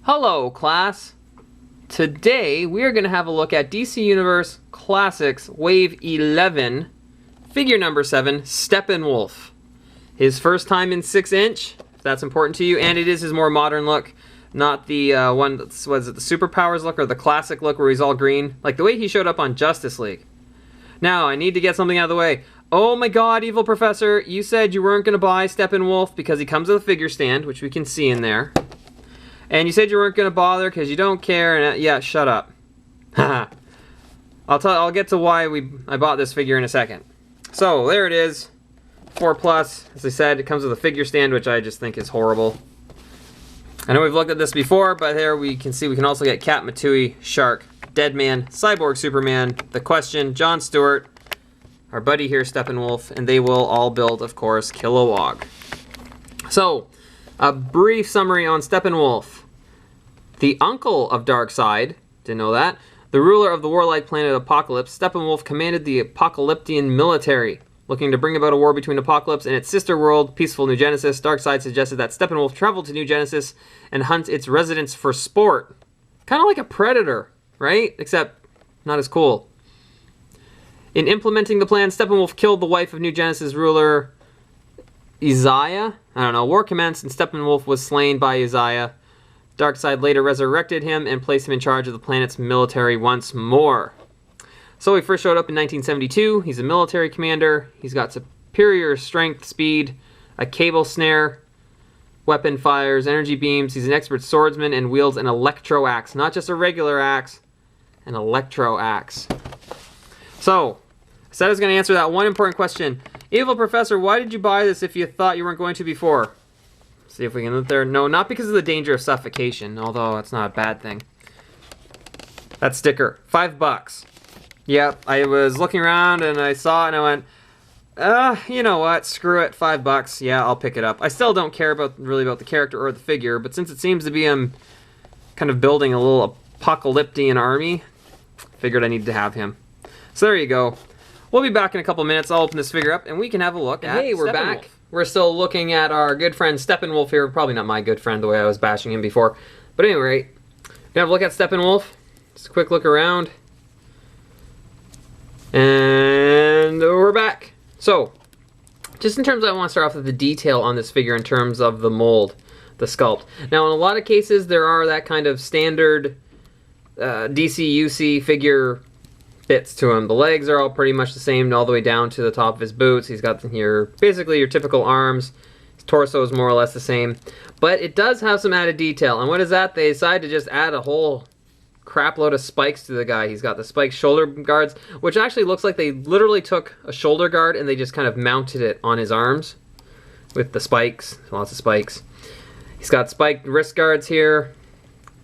Hello, class. Today we are going to have a look at DC Universe Classics Wave 11, figure number 7, Steppenwolf. His first time in 6-inch, if that's important to you, and it is his more modern look, not the one that's, was it the Superpowers look or the classic look where he's all green, like the way he showed up on Justice League. Now, I need to get something out of the way. Oh my god, Evil Professor, you said you weren't going to buy Steppenwolf because he comes with a figure stand, which we can see in there. And you said you weren't going to bother because you don't care, and yeah, shut up. Haha. I'll get to why I bought this figure in a second. So, there it is. 4+. As I said, it comes with a figure stand, which I just think is horrible. I know we've looked at this before, but here we can see we can also get Cat Matui, Shark, Deadman, Cyborg Superman, The Question, John Stewart, our buddy here, Steppenwolf, and they will all build, of course, Kilowog. So, a brief summary on Steppenwolf. The uncle of Darkseid, didn't know that, the ruler of the warlike planet Apocalypse, Steppenwolf commanded the Apocalyptian military. Looking to bring about a war between Apocalypse and its sister world, peaceful New Genesis, Darkseid suggested that Steppenwolf travel to New Genesis and hunt its residents for sport. Kind of like a predator, right? Except not as cool. In implementing the plan, Steppenwolf killed the wife of New Genesis ruler Isaiah. I don't know. War commenced and Steppenwolf was slain by Isaiah. Darkseid later resurrected him and placed him in charge of the planet's military once more. So he first showed up in 1972. He's a military commander. He's got superior strength, speed, a cable snare, weapon fires, energy beams. He's an expert swordsman and wields an electro axe. Not just a regular axe, an electro axe. So, I said I was going to answer that one important question. Evil Professor, why did you buy this if you thought you weren't going to before? See if we can look there. No, not because of the danger of suffocation, although that's not a bad thing. That sticker, $5. Yep, I was looking around and I saw it and I went, you know what, screw it, $5. Yeah, I'll pick it up. I still don't care really about the character or the figure, but since it seems to be kind of building a little apocalyptian army, figured I needed to have him. So there you go. We'll be back in a couple minutes. I'll open this figure up and we can have a look at Hey, we're back. We're still looking at our good friend Steppenwolf here. Probably not my good friend the way I was bashing him before. But anyway, gonna have a look at Steppenwolf. Just a quick look around. And we're back. So, just in terms of, I want to start off with the detail on this figure in terms of the mold, the sculpt. Now, in a lot of cases, there are that kind of standard DC UC figure bits to him. The legs are all pretty much the same all the way down to the top of his boots. He's got here basically your typical arms. His torso is more or less the same. But it does have some added detail. And what is that? They decided to just add a whole crap load of spikes to the guy. He's got the spiked shoulder guards, which actually looks like they literally took a shoulder guard and they just kind of mounted it on his arms with the spikes. Lots of spikes. He's got spiked wrist guards here.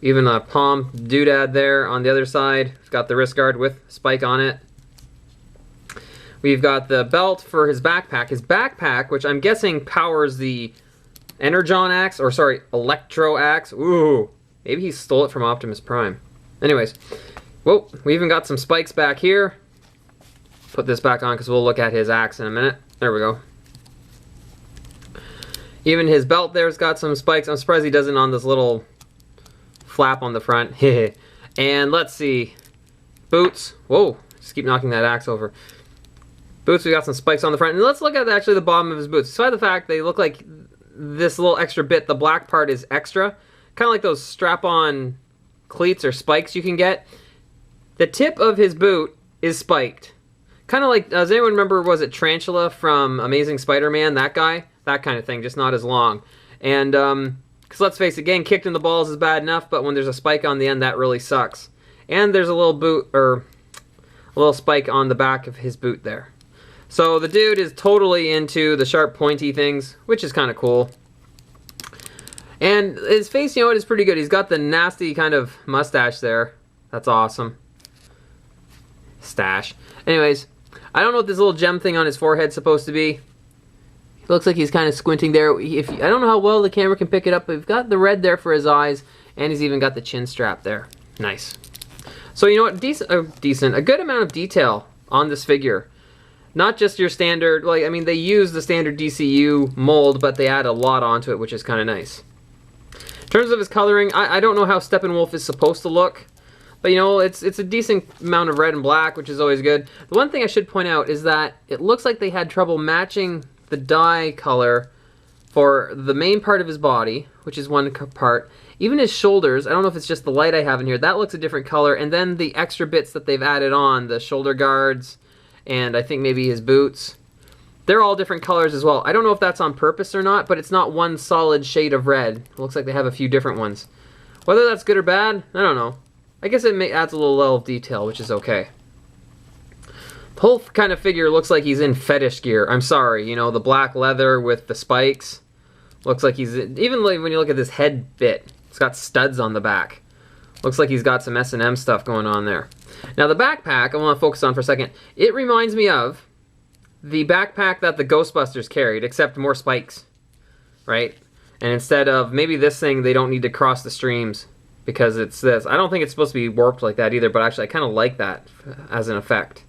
Even a palm doodad there on the other side. He's got the wrist guard with spike on it. We've got the belt for his backpack. His backpack, which I'm guessing powers the Energon axe, or sorry, Electro axe. Ooh, maybe he stole it from Optimus Prime. Anyways, whoa, we even got some spikes back here. Put this back on because we'll look at his axe in a minute. There we go. Even his belt there's got some spikes. I'm surprised he doesn't on this little flap on the front. And let's see. Boots. Whoa, just keep knocking that axe over. Boots, we got some spikes on the front. And let's look at actually the bottom of his boots. Despite the fact they look like this little extra bit, the black part is extra. Kind of like those strap-on cleats or spikes you can get. The tip of his boot is spiked. Kind of like, does anyone remember, was it Tarantula from Amazing Spider-Man? That guy? That kind of thing, just not as long. And, because let's face it, getting kicked in the balls is bad enough, but when there's a spike on the end, that really sucks. And there's a little boot, or a little spike on the back of his boot there. So the dude is totally into the sharp pointy things, which is kind of cool. And his face, you know, it is pretty good. He's got the nasty kind of mustache there. That's awesome. Stash. Anyways, I don't know what this little gem thing on his forehead's supposed to be. It looks like he's kind of squinting there. I don't know how well the camera can pick it up, but we've got the red there for his eyes, and he's even got the chin strap there. Nice. So you know what? A good amount of detail on this figure. Not just your standard, like, I mean, they use the standard DCU mold, but they add a lot onto it, which is kind of nice. In terms of his coloring, I don't know how Steppenwolf is supposed to look, but you know, it's a decent amount of red and black, which is always good. The one thing I should point out is that it looks like they had trouble matching the dye color for the main part of his body, which is one part. Even his shoulders, I don't know if it's just the light I have in here, that looks a different color, and then the extra bits that they've added on, the shoulder guards, and I think maybe his boots, they're all different colors as well. I don't know if that's on purpose or not, but it's not one solid shade of red. It looks like they have a few different ones. Whether that's good or bad, I don't know. I guess it adds a little level of detail, which is okay. The whole kind of figure looks like he's in fetish gear. I'm sorry, you know, the black leather with the spikes. Looks like he's, even when you look at this head bit, it's got studs on the back. Looks like he's got some S&M stuff going on there. Now the backpack, I want to focus on for a second. It reminds me of the backpack that the Ghostbusters carried, except more spikes, right? And instead of, maybe this thing, they don't need to cross the streams because it's this. I don't think it's supposed to be warped like that either, but actually I kind of like that as an effect.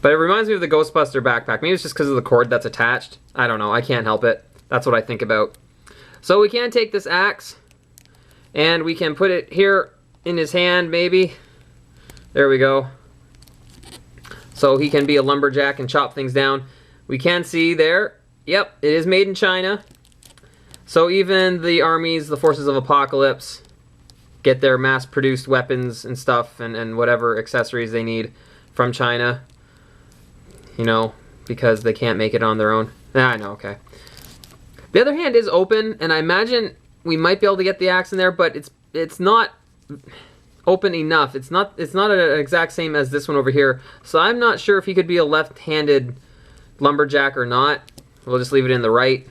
But it reminds me of the Ghostbuster backpack. Maybe it's just because of the cord that's attached. I don't know, I can't help it. That's what I think about. So we can take this axe and we can put it here in his hand, maybe. There we go. So he can be a lumberjack and chop things down. We can see there, yep, it is made in China. So even the armies, the forces of apocalypse, get their mass-produced weapons and stuff and whatever accessories they need from China. You know, because they can't make it on their own. I know, okay. The other hand is open, and I imagine we might be able to get the axe in there, but it's not open enough. It's not an exact same as this one over here. So I'm not sure if he could be a left-handed lumberjack or not. We'll just leave it in the right.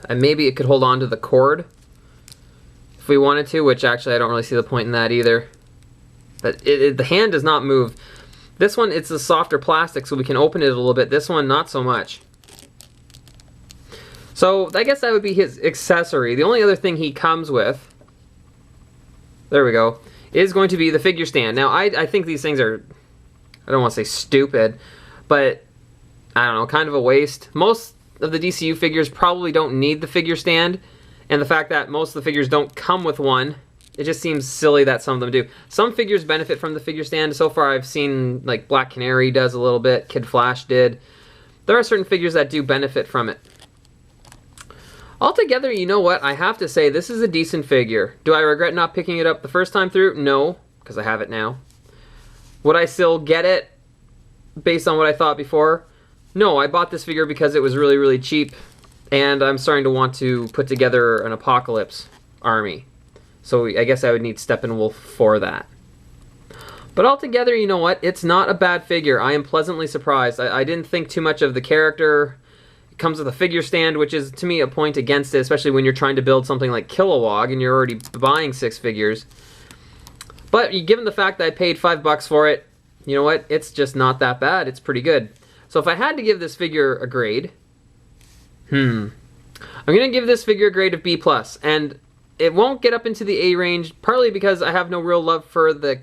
And maybe it could hold on to the cord if we wanted to, which actually I don't really see the point in that either. But the hand does not move. This one, it's a softer plastic, so we can open it a little bit. This one, not so much. So I guess that would be his accessory. The only other thing he comes with, there we go, is going to be the figure stand. Now, I think these things are, I don't want to say stupid, but I don't know, kind of a waste. Most of the DCU figures probably don't need the figure stand, and the fact that most of the figures don't come with one, it just seems silly that some of them do. Some figures benefit from the figure stand. So far I've seen, like, Black Canary does a little bit, Kid Flash did. There are certain figures that do benefit from it. Altogether, you know what? I have to say, this is a decent figure. Do I regret not picking it up the first time through? No, because I have it now. Would I still get it based on what I thought before? No, I bought this figure because it was really, really cheap, and I'm starting to want to put together an Apocalypse army. So I guess I would need Steppenwolf for that. But altogether, you know what? It's not a bad figure. I am pleasantly surprised. I didn't think too much of the character. It comes with a figure stand, which is, to me, a point against it, especially when you're trying to build something like Kilowog and you're already buying 6 figures. But given the fact that I paid $5 for it, you know what? It's just not that bad. It's pretty good. So if I had to give this figure a grade, I'm going to give this figure a grade of B+. And it won't get up into the A range, partly because I have no real love for the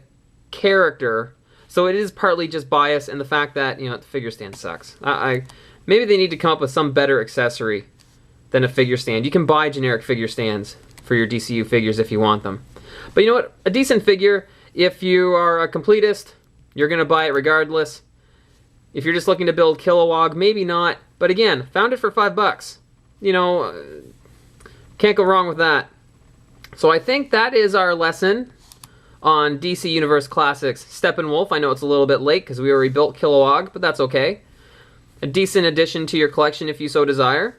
character. So it is partly just bias and the fact that, you know, the figure stand sucks. Maybe they need to come up with some better accessory than a figure stand. You can buy generic figure stands for your DCU figures if you want them. But you know what? A decent figure, if you are a completist, you're going to buy it regardless. If you're just looking to build Kilowog, maybe not. But again, found it for $5. You know, can't go wrong with that. So I think that is our lesson on DC Universe Classics Steppenwolf. I know it's a little bit late because we already built Kilowog, but that's okay. A decent addition to your collection if you so desire.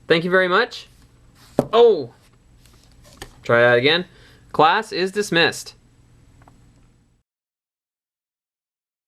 Thank you very much. Oh! Try that again. Class is dismissed.